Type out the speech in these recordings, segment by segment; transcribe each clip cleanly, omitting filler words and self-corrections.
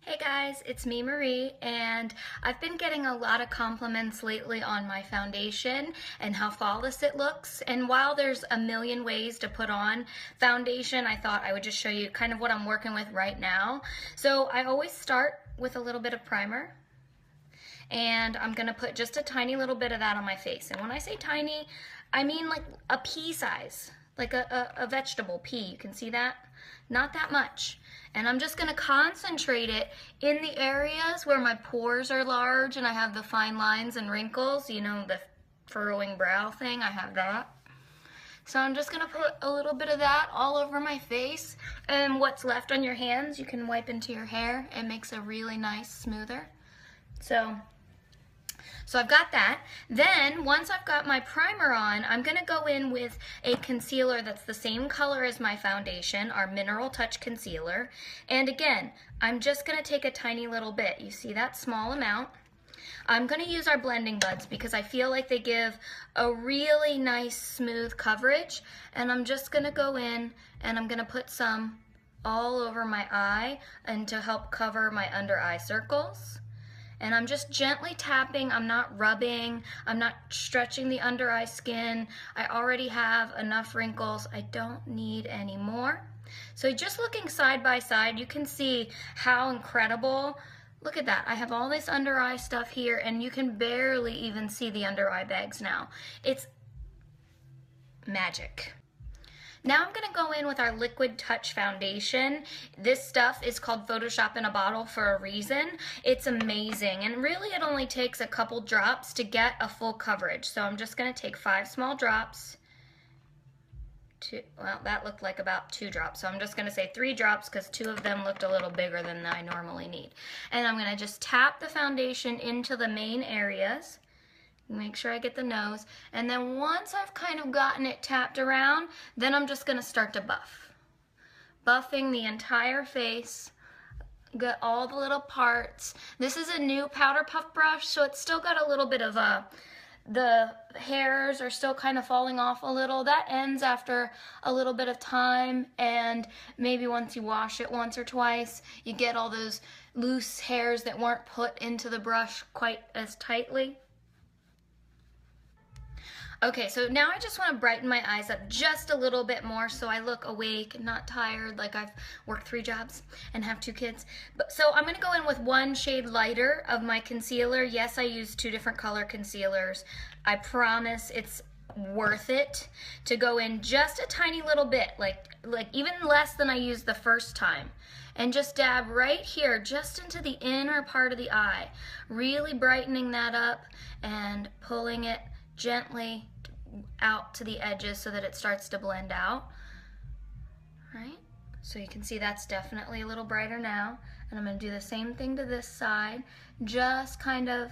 Hey guys, it's me Marie, and I've been getting a lot of compliments lately on my foundation and how flawless it looks. And while there's a million ways to put on foundation, I thought I would just show you kind of what I'm working with right now. So I always start with a little bit of primer, and I'm gonna put just a tiny little bit of that on my face. And when I say tiny, I mean like a pea size, like a vegetable pea. You can see that? Not that much. And I'm just gonna concentrate it in the areas where my pores are large and I have the fine lines and wrinkles, you know, the furrowing brow thing, I have that. So I'm just gonna put a little bit of that all over my face, and what's left on your hands you can wipe into your hair. It makes a really nice smoother. So I've got that. Then once I've got my primer on, I'm gonna go in with a concealer that's the same color as my foundation, our Mineral Touch Concealer. And again, I'm just gonna take a tiny little bit. You see that small amount? I'm gonna use our blending buds because I feel like they give a really nice smooth coverage. And I'm just gonna go in and I'm gonna put some all over my eye and to help cover my under eye circles. And I'm just gently tapping, I'm not rubbing, I'm not stretching the under eye skin. I already have enough wrinkles, I don't need any more. So just looking side by side, you can see how incredible, look at that. I have all this under eye stuff here and you can barely even see the under eye bags now. It's magic. Now I'm going to go in with our Liquid Touch Foundation. This stuff is called Photoshop in a Bottle for a reason. It's amazing, and really it only takes a couple drops to get a full coverage. So I'm just going to take 5 small drops. Well, that looked like about 2 drops, so I'm just going to say 3 drops because 2 of them looked a little bigger than I normally need. And I'm going to just tap the foundation into the main areas. Make sure I get the nose, and then once I've kind of gotten it tapped around, then I'm just going to start to buff. Buffing the entire face, get all the little parts. This is a new powder puff brush, so it's still got a little bit of the hairs are still kind of falling off a little. That ends after a little bit of time, and maybe once you wash it once or twice, you get all those loose hairs that weren't put into the brush quite as tightly. Okay, so now I just want to brighten my eyes up just a little bit more so I look awake and not tired like I've worked 3 jobs and have 2 kids. So I'm going to go in with 1 shade lighter of my concealer. Yes, I use 2 different color concealers. I promise it's worth it to go in just a tiny little bit, like even less than I used the first time. And just dab right here, just into the inner part of the eye, really brightening that up and pulling it gently out to the edges so that it starts to blend out. Right? So you can see that's definitely a little brighter now. And I'm going to do the same thing to this side, just kind of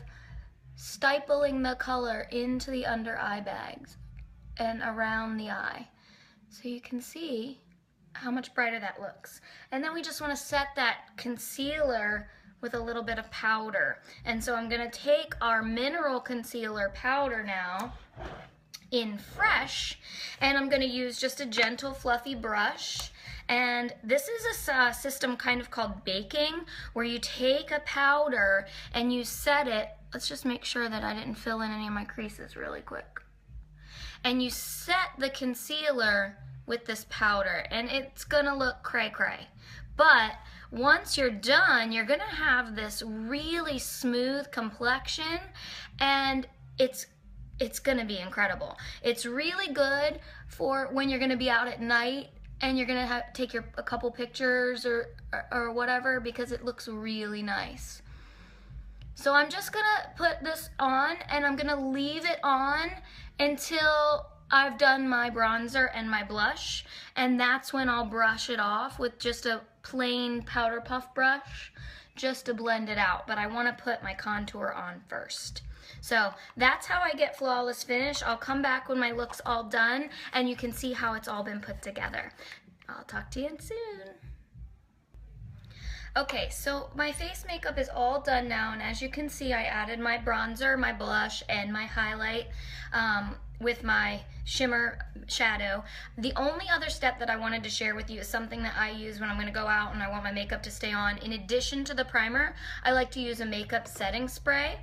stippling the color into the under eye bags and around the eye. So you can see how much brighter that looks. And then we just want to set that concealer with a little bit of powder. And so I'm going to take our mineral concealer powder now in Fresh, and I'm going to use just a gentle fluffy brush. And this is a system kind of called baking, where you take a powder and you set it. Let's just make sure that I didn't fill in any of my creases really quick. And you set the concealer with this powder, and it's going to look cray-cray. But once you're done, you're gonna have this really smooth complexion, and it's gonna be incredible. It's really good for when you're gonna be out at night and you're gonna take a couple pictures or whatever, because it looks really nice. So I'm just gonna put this on, and I'm gonna leave it on until I've done my bronzer and my blush, and that's when I'll brush it off with just a plain powder puff brush just to blend it out. But I want to put my contour on first. So that's how I get flawless finish. I'll come back when my look's all done and you can see how it's all been put together. I'll talk to you soon. Okay, so my face makeup is all done now, and as you can see, I added my bronzer, my blush, and my highlight. with my shimmer shadow. The only other step that I wanted to share with you is something that I use when I'm going to go out and I want my makeup to stay on. In addition to the primer, I like to use a makeup setting spray.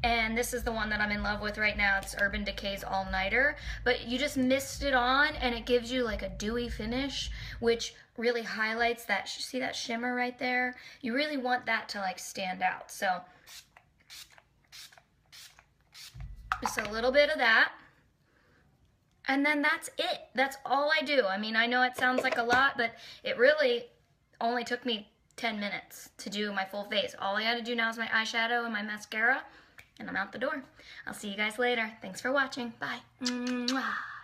And this is the one that I'm in love with right now. It's Urban Decay's All Nighter. But you just mist it on and it gives you like a dewy finish, which really highlights that. See that shimmer right there? You really want that to like stand out. So just a little bit of that. And then that's it. That's all I do. I mean, I know it sounds like a lot, but it really only took me 10 minutes to do my full face. All I gotta do now is my eyeshadow and my mascara, and I'm out the door. I'll see you guys later. Thanks for watching. Bye. Mwah.